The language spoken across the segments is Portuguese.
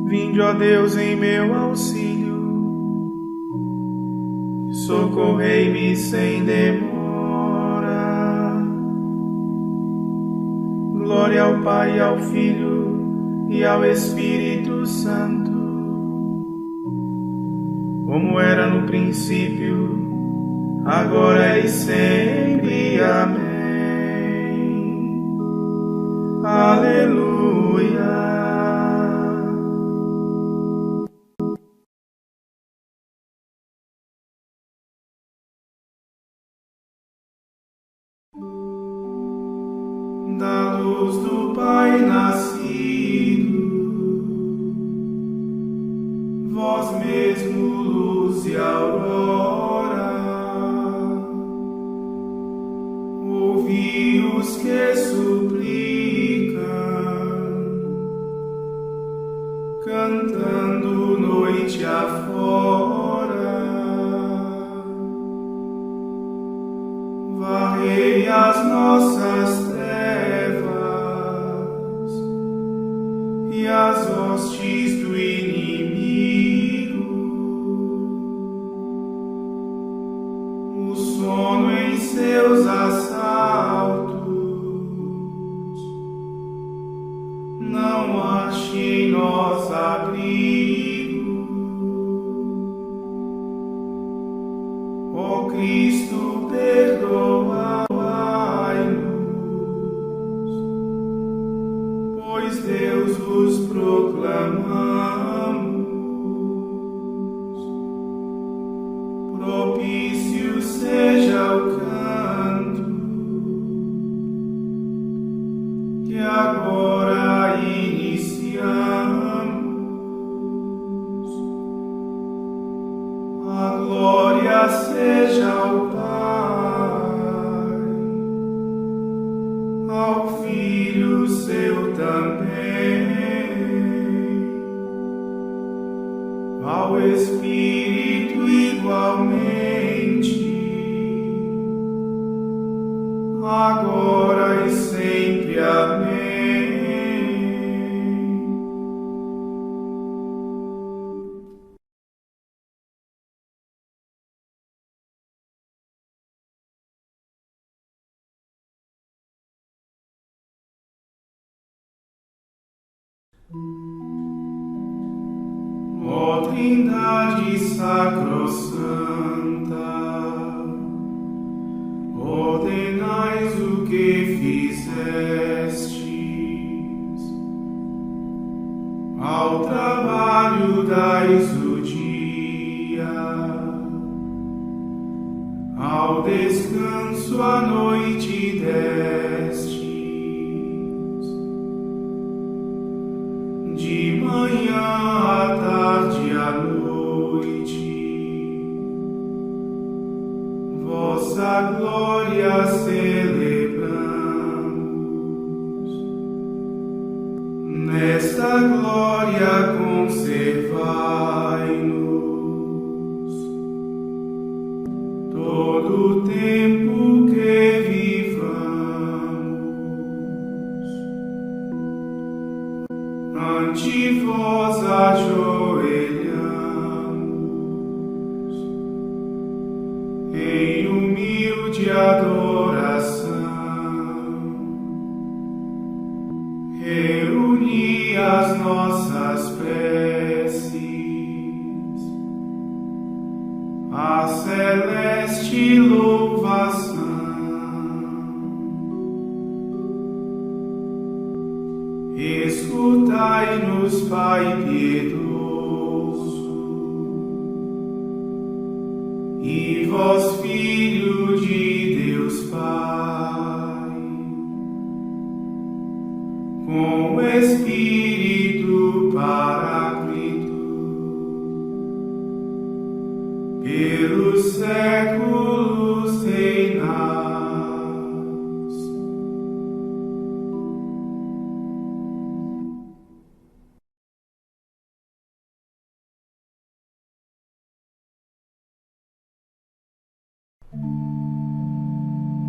Vinde, ó Deus, em meu auxílio, socorrei-me sem demora. Glória ao Pai, ao Filho e ao Espírito Santo, como era no princípio, agora e sempre. Amém. Aleluia. Da luz do Pai nascido, vós mesmo luz e aurora, ouvi os que suplicam, cantando noite afora. Varrei as nossas trevas e as hostes do inimigo, o sono em seus assaltos não ache em nós abrigo. Ó Cristo, perdoai-nos, pois Deus vos proclamamos. Propício seja o canto que agora iniciamos. A glória seja ao Pai, ao Filho seu também, ao Espírito igualmente, agora e sempre. Amém. Ó Trindade sacrossanta, ordenais o que fizestes, ao trabalho dais o dia, ao descanso a noite destes. De manhã à tarde à noite, vossa glória celebramos. Nesta glória conservai-nos todo o tempo que vivamos. Ante vós ajoelhamos em humilde adoração. Reuni as nossas preces, a celeste louvação. Escutai-nos, Pai piedoso, e vós, Filho de Deus Pai, com o Espírito Paráclito, pelos séculos reinais.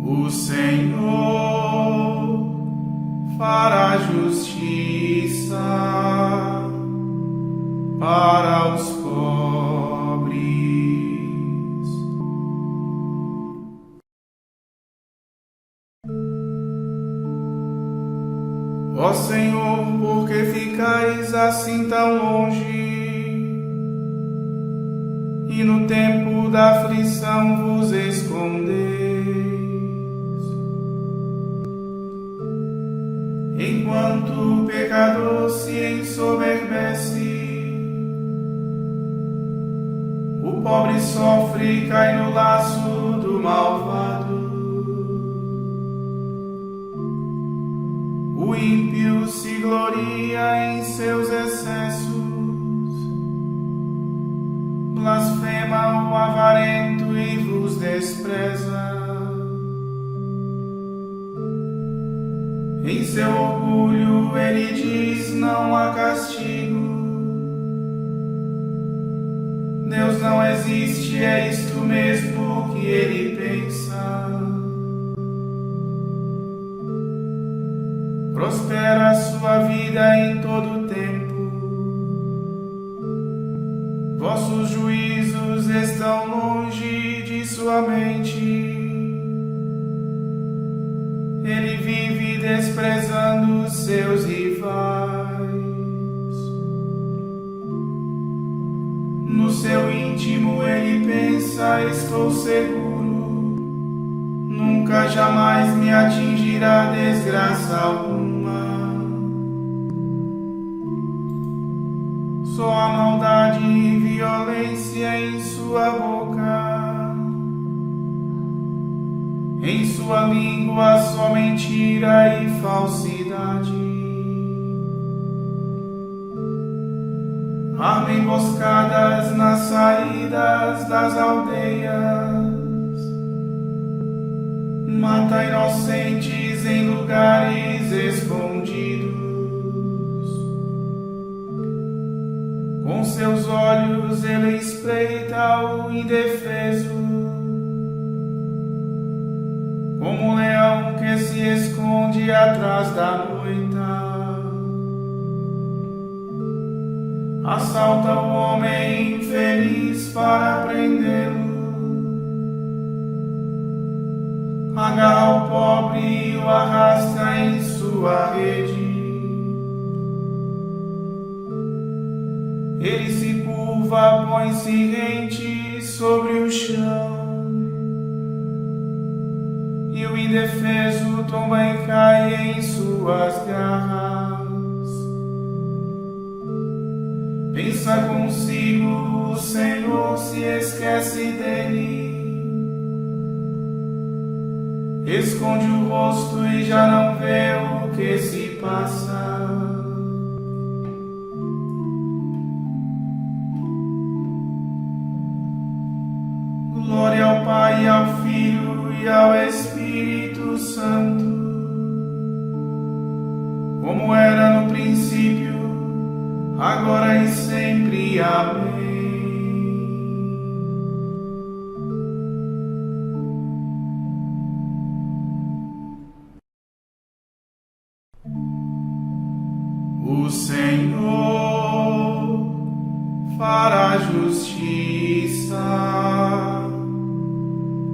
O Senhor fará justiça para os pobres. Ó Senhor, por que ficais assim tão longe? E no tempo da aflição vos escondeis? Enquanto o pecador se ensoberbece, o pobre sofre e cai no laço do malvado. O ímpio se gloria em seus excessos, blasfema o avarento e vos despreza. Em seu orgulho ele diz: não há castigo. Deus não existe, é isto mesmo que ele pensa. Prospera a sua vida em todo o tempo. Vossos juízos estão longe de sua mente. Ele vive desprezando os seus rivais. No seu íntimo ele pensa: estou seguro, nunca jamais me atingirá desgraça alguma. Só a maldade e violência em sua boca. Em sua língua só mentira e falsidade. Arma emboscadas nas saídas das aldeias. Mata inocentes em lugares escondidos. Com seus olhos ele espreita o indefeso, como um leão que se esconde atrás da moita. Assalta o homem infeliz para prendê-lo. Agarra o pobre e o arrasta em sua rede. Ele se curva, põe-se rente sobre o chão. E o indefeso tomba e cai em suas garras. Pensa consigo, o Senhor se esquece dele. Esconde o rosto e já não vê o que se passa. Glória ao Pai, ao Filho e ao Espírito Santo, como era no princípio, agora e sempre. Amém. O Senhor fará justiça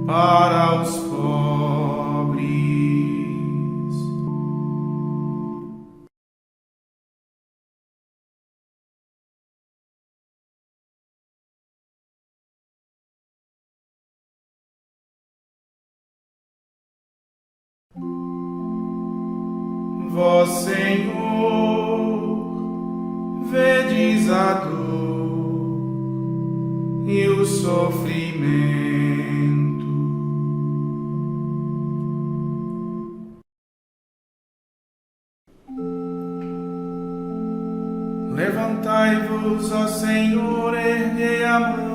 para os pobres. Vós, Senhor, vedes a dor e o sofrimento. Levantai-vos, ó Senhor, erguei a mão.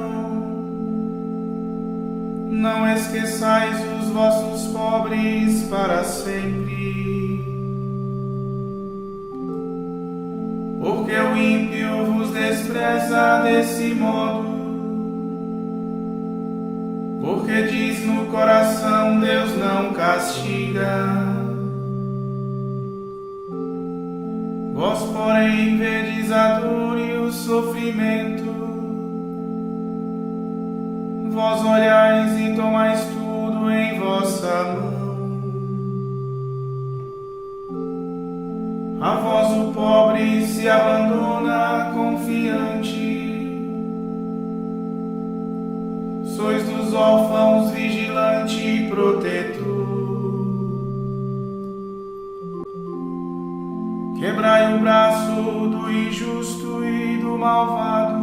Não esqueçais os vossos pobres para sempre. Porque o ímpio vos despreza desse modo. Porque diz no coração: Deus não castiga. Vós, porém, vedes a dor e o sofrimento. Vós olhais e tomais tudo em vossa mão. A vós o pobre se abandona confiante. Sois dos órfãos vigilante e protetor. Quebrai o braço do injusto e do malvado.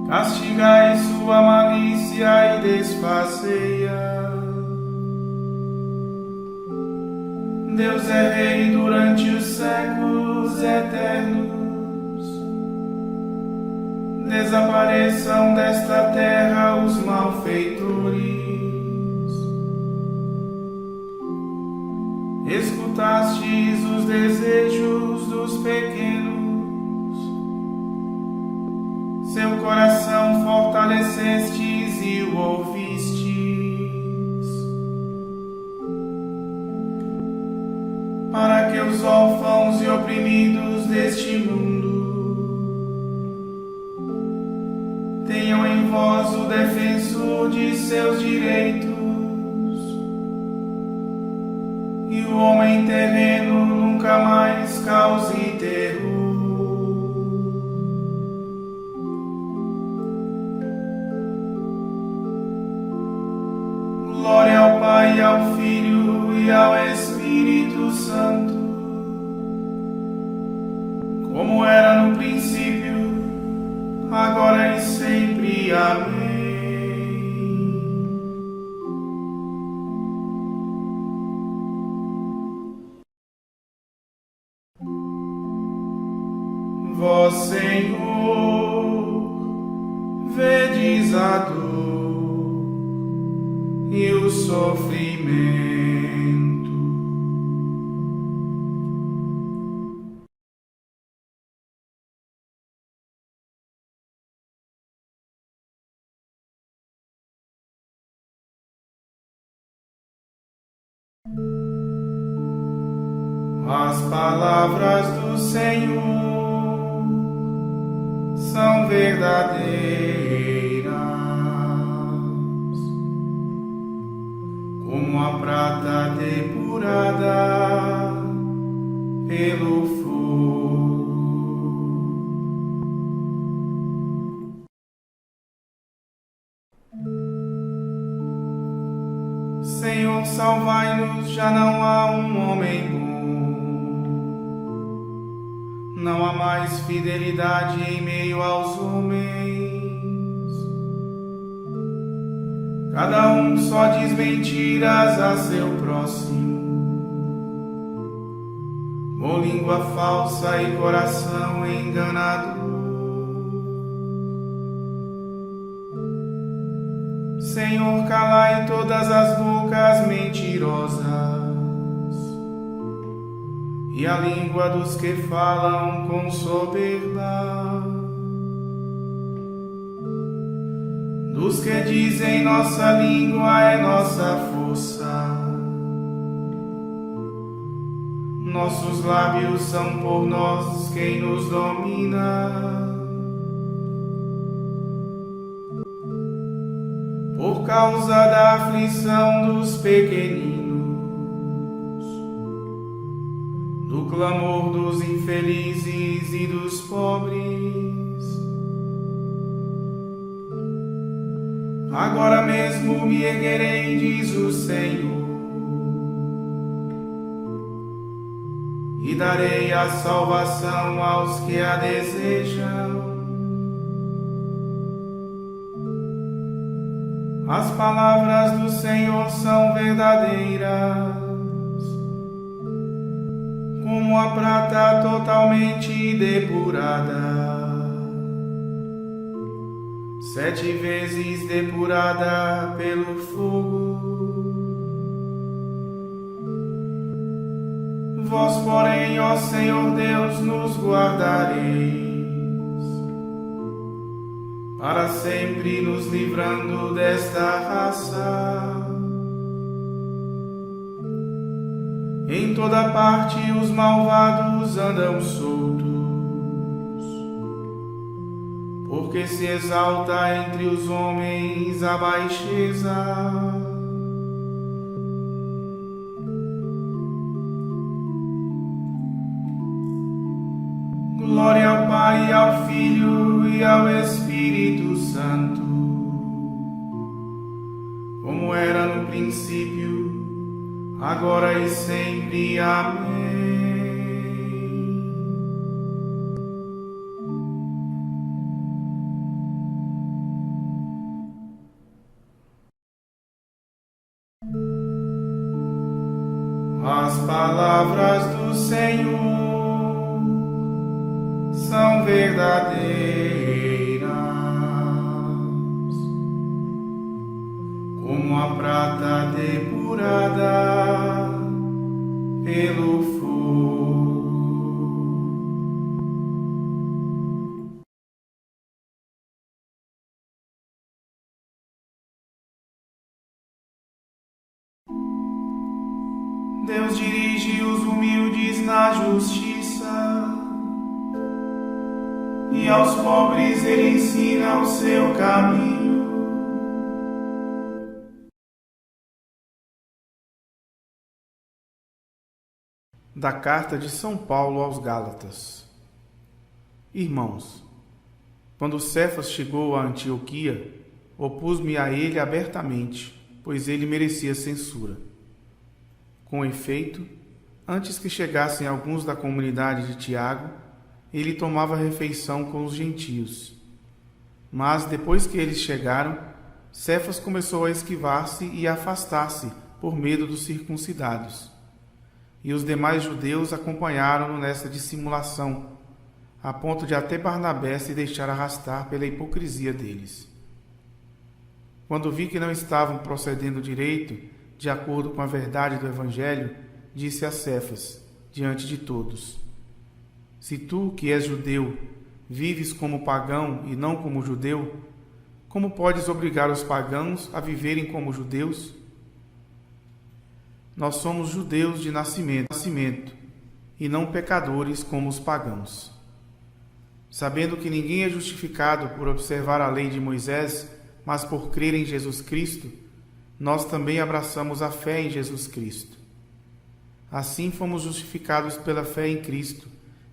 Castigai sua malícia e desfaceia. Deus é rei durante os séculos eternos. Desapareçam desta terra os malfeitores. Escutastes os desejos dos pequenos, seu coração fortalecestes e o ouvistes. Para que os órfãos e oprimidos deste mundo tenham em vós o defensor de seus direitos, e o homem terreno nunca mais cause terror. Glória ao Pai, ao Filho e ao Espírito Santo, como era no princípio, agora e sempre. Amém. Vós, Senhor, vedes a dor e o sofrimento. As palavras do Senhor são verdadeiras, como a prata depurada pelo fogo. Senhor, salvai-nos, já não há um homem bom. Não há mais fidelidade em meio aos homens. Cada um só diz mentiras a seu próximo. Com língua falsa e coração enganador. Senhor, calai todas as bocas mentirosas e a língua dos que falam com soberba, dos que dizem nossa língua é nossa força, nossos lábios são por nós quem nos domina. Por causa da aflição dos pequeninos, do clamor dos infelizes e dos pobres. Agora mesmo me erguerei, diz o Senhor, e darei a salvação aos que a desejam. As palavras do Senhor são verdadeiras, como a prata totalmente depurada, 7 vezes depurada pelo fogo. Vós, porém, ó Senhor Deus, nos guardareis, para sempre nos livrando desta raça. Em toda parte os malvados andam soltos, porque se exalta entre os homens a baixeza. Glória ao Pai, ao Filho e ao Espírito Santo, como era no princípio, agora e sempre. Amém. As palavras do Senhor são verdadeiras, como a prata depurada pelo fogo. Deus dirige os humildes na justiça, e aos pobres ele ensina o seu caminho. Da carta de São Paulo aos Gálatas. Irmãos, quando Cefas chegou a Antioquia, opus-me a ele abertamente, pois ele merecia censura. Com efeito, antes que chegassem alguns da comunidade de Tiago, ele tomava refeição com os gentios. Mas, depois que eles chegaram, Cefas começou a esquivar-se e a afastar-se por medo dos circuncidados. E os demais judeus acompanharam-no nessa dissimulação, a ponto de até Barnabé se deixar arrastar pela hipocrisia deles. Quando vi que não estavam procedendo direito, de acordo com a verdade do Evangelho, disse a Cefas, diante de todos: se tu, que és judeu, vives como pagão e não como judeu, como podes obrigar os pagãos a viverem como judeus? Nós somos judeus de nascimento, e não pecadores como os pagãos. Sabendo que ninguém é justificado por observar a lei de Moisés, mas por crer em Jesus Cristo, nós também abraçamos a fé em Jesus Cristo. Assim fomos justificados pela fé em Cristo,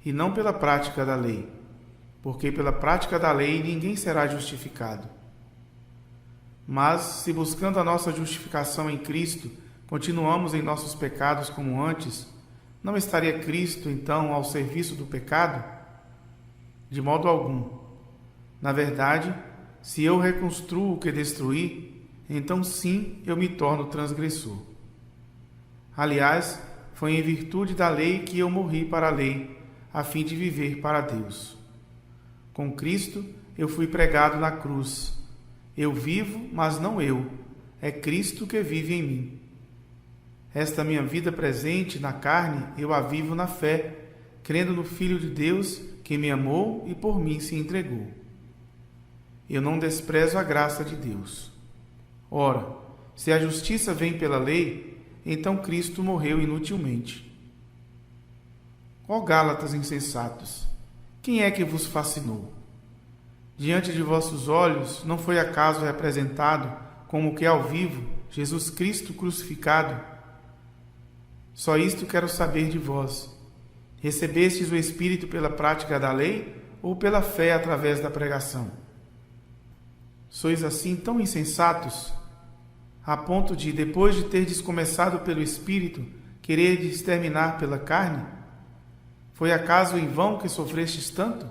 e não pela prática da lei, porque pela prática da lei ninguém será justificado. Mas, se buscando a nossa justificação em Cristo, continuamos em nossos pecados como antes, não estaria Cristo, então, ao serviço do pecado? De modo algum. Na verdade, se eu reconstruo o que destruí, então sim eu me torno transgressor. Aliás, foi em virtude da lei que eu morri para a lei, a fim de viver para Deus. Com Cristo eu fui pregado na cruz. Eu vivo, mas não eu. É Cristo que vive em mim. Esta minha vida presente na carne eu a vivo na fé, crendo no Filho de Deus que me amou e por mim se entregou. Eu não desprezo a graça de Deus. Ora, se a justiça vem pela lei, então Cristo morreu inutilmente. Ó Gálatas insensatos, quem é que vos fascinou? Diante de vossos olhos não foi acaso representado, como que ao vivo, Jesus Cristo crucificado? Só isto quero saber de vós. Recebestes o Espírito pela prática da lei ou pela fé através da pregação? Sois assim tão insensatos, a ponto de, depois de terdes começado pelo Espírito, quererdes terminar pela carne? Foi acaso em vão que sofrestes tanto?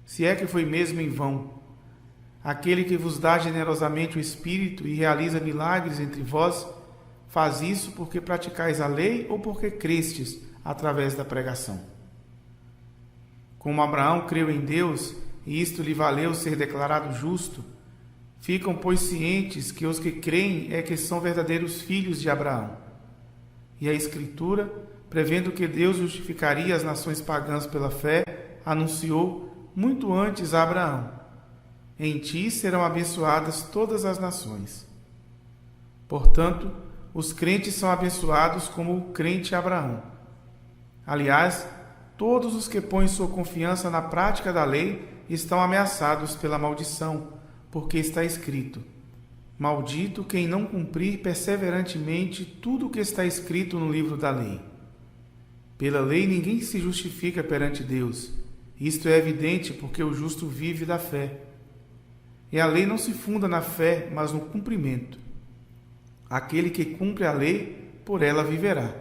Se é que foi mesmo em vão. Aquele que vos dá generosamente o Espírito e realiza milagres entre vós, faz isso porque praticais a lei ou porque crestes através da pregação? Como Abraão creu em Deus, e isto lhe valeu ser declarado justo, ficam, pois, cientes que os que creem é que são verdadeiros filhos de Abraão. E a Escritura, prevendo que Deus justificaria as nações pagãs pela fé, anunciou muito antes a Abraão: em ti serão abençoadas todas as nações. Portanto, Os crentes são abençoados como o crente Abraão. Aliás, todos os que põem sua confiança na prática da lei estão ameaçados pela maldição, porque está escrito: maldito quem não cumprir perseverantemente tudo o que está escrito no livro da lei. Pela lei ninguém se justifica perante Deus. Isto é evidente porque o justo vive da fé. E a lei não se funda na fé, mas no cumprimento. Aquele que cumpre a lei, por ela viverá.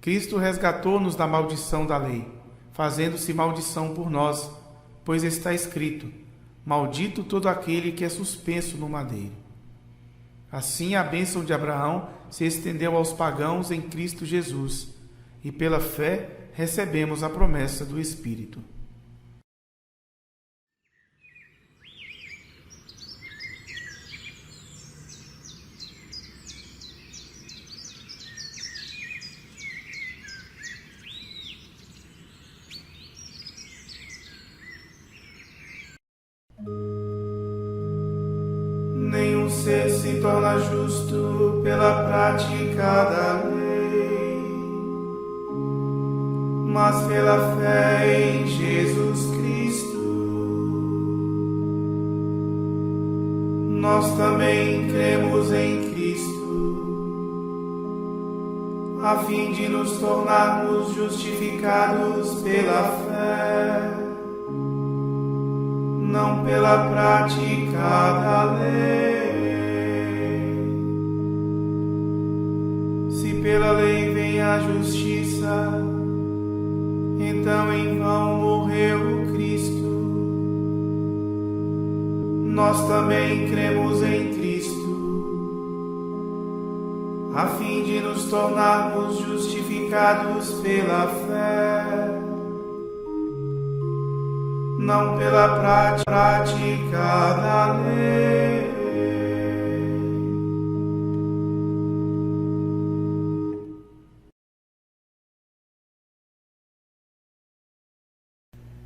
Cristo resgatou-nos da maldição da lei, fazendo-se maldição por nós, pois está escrito: maldito todo aquele que é suspenso no madeiro. Assim a bênção de Abraão se estendeu aos pagãos em Cristo Jesus, e pela fé recebemos a promessa do Espírito. Nenhum ser se torna justo pela prática da lei, mas pela fé em Jesus Cristo. Nós também cremos em Cristo, a fim de nos tornarmos justificados pela fé, não pela prática da lei. Se pela lei vem a justiça, então em vão morreu o Cristo. Nós também cremos em Cristo, a fim de nos tornarmos justificados pela fé, não pela prática da lei.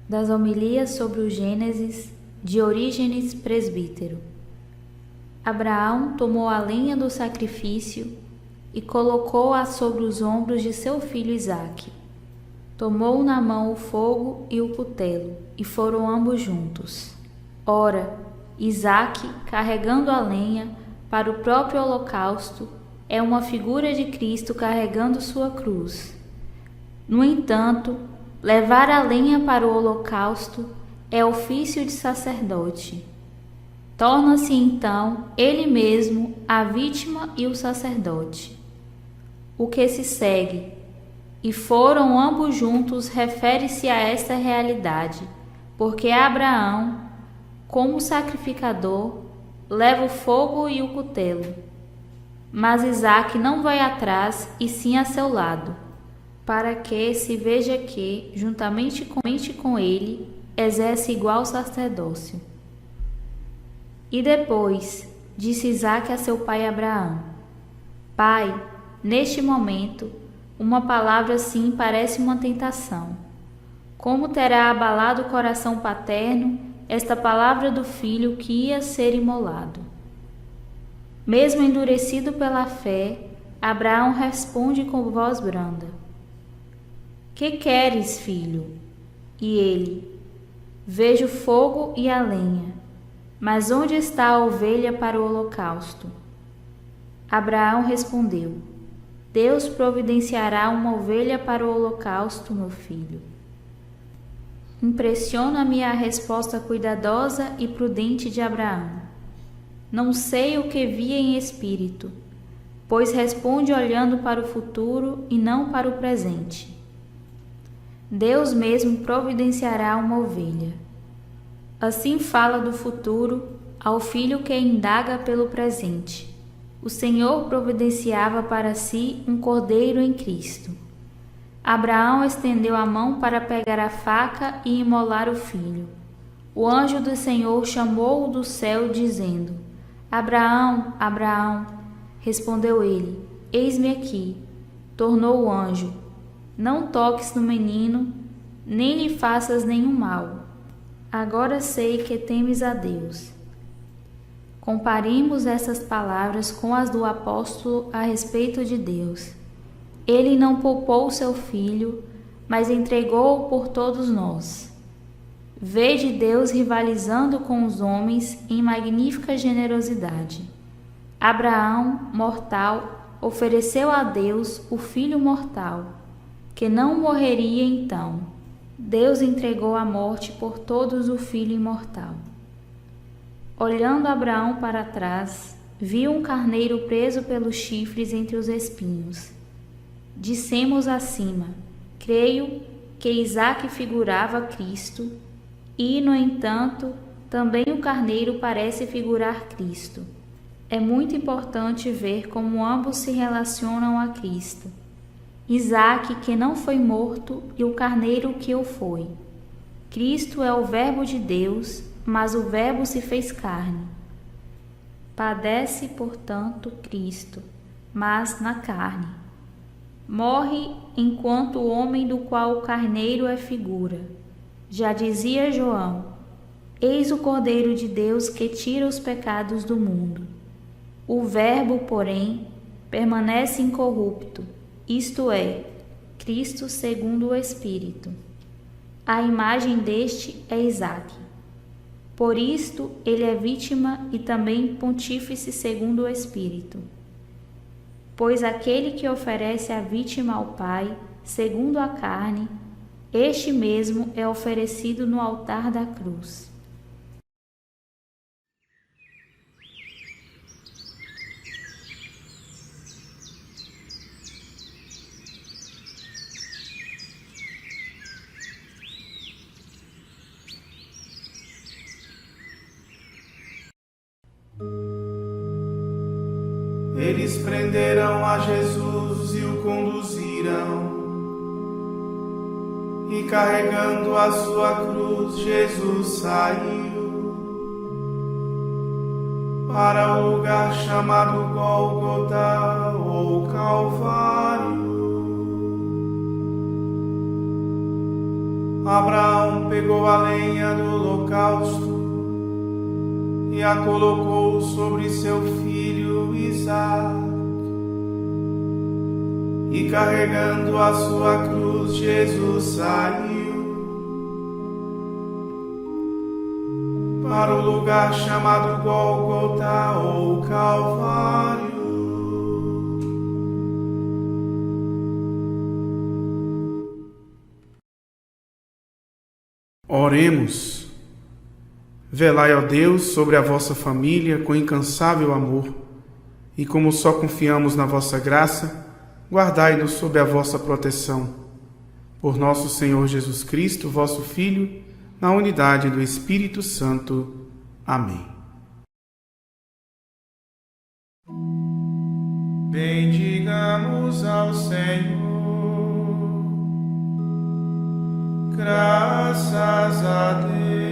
Das homilias sobre o Gênesis, de Orígenes Presbítero. Abraão tomou a lenha do sacrifício e colocou-a sobre os ombros de seu filho Isaque. Tomou na mão o fogo e o cutelo, e foram ambos juntos. Ora, Isaque, carregando a lenha para o próprio holocausto, é uma figura de Cristo carregando sua cruz. No entanto, levar a lenha para o holocausto é ofício de sacerdote. Torna-se então ele mesmo a vítima e o sacerdote. O que se segue, e foram ambos juntos, refere-se a esta realidade, porque Abraão, como sacrificador, leva o fogo e o cutelo. Mas Isaque não vai atrás, e sim a seu lado, para que se veja que, juntamente com ele, exerce igual sacerdócio. E depois, disse Isaque a seu pai Abraão: Pai, neste momento, uma palavra assim parece uma tentação. Como terá abalado o coração paterno esta palavra do filho que ia ser imolado? Mesmo endurecido pela fé, Abraão responde com voz branda: Que queres, filho? E ele: Vejo fogo e a lenha, mas onde está a ovelha para o holocausto? Abraão respondeu: Deus providenciará uma ovelha para o holocausto, meu filho. Impressiona-me a resposta cuidadosa e prudente de Abraão. Não sei o que via em espírito, pois responde olhando para o futuro e não para o presente. Deus mesmo providenciará uma ovelha. Assim fala do futuro ao filho que indaga pelo presente. O Senhor providenciava para si um cordeiro em Cristo. Abraão estendeu a mão para pegar a faca e imolar o filho. O anjo do Senhor chamou-o do céu, dizendo: Abraão, Abraão. Respondeu ele: Eis-me aqui. Tornou o anjo: Não toques no menino, nem lhe faças nenhum mal. Agora sei que temes a Deus. Comparemos essas palavras com as do apóstolo a respeito de Deus. Ele não poupou seu filho, mas entregou-o por todos nós. Vede Deus rivalizando com os homens em magnífica generosidade. Abraão, mortal, ofereceu a Deus o filho mortal, que não morreria então. Deus entregou à morte por todos o filho imortal. Olhando Abraão para trás, viu um carneiro preso pelos chifres entre os espinhos. Dissemos acima, creio que Isaque figurava Cristo, e, no entanto, também o carneiro parece figurar Cristo. É muito importante ver como ambos se relacionam a Cristo. Isaque, que não foi morto, e o carneiro que o foi. Cristo é o Verbo de Deus, mas o Verbo se fez carne. Padece, portanto, Cristo, mas na carne. Morre enquanto homem do qual o carneiro é figura. Já dizia João: eis o Cordeiro de Deus que tira os pecados do mundo. O Verbo, porém, permanece incorrupto, isto é, Cristo segundo o Espírito. A imagem deste é Isaque. Por isto ele é vítima e também pontífice segundo o Espírito. Pois aquele que oferece a vítima ao Pai, segundo a carne, este mesmo é oferecido no altar da cruz. Eles prenderam a Jesus e o conduziram. E carregando a sua cruz, Jesus saiu para o lugar chamado Gólgota ou Calvário. Abraão pegou a lenha do holocausto e a colocou sobre seu filho Isaque. E carregando a sua cruz, Jesus saiu para o lugar chamado Gólgota ou Calvário. Oremos. Velai, ó Deus, sobre a vossa família com incansável amor, e como só confiamos na vossa graça, guardai-nos sob a vossa proteção. Por nosso Senhor Jesus Cristo, vosso Filho, na unidade do Espírito Santo. Amém. Bendigamos ao Senhor. Graças a Deus.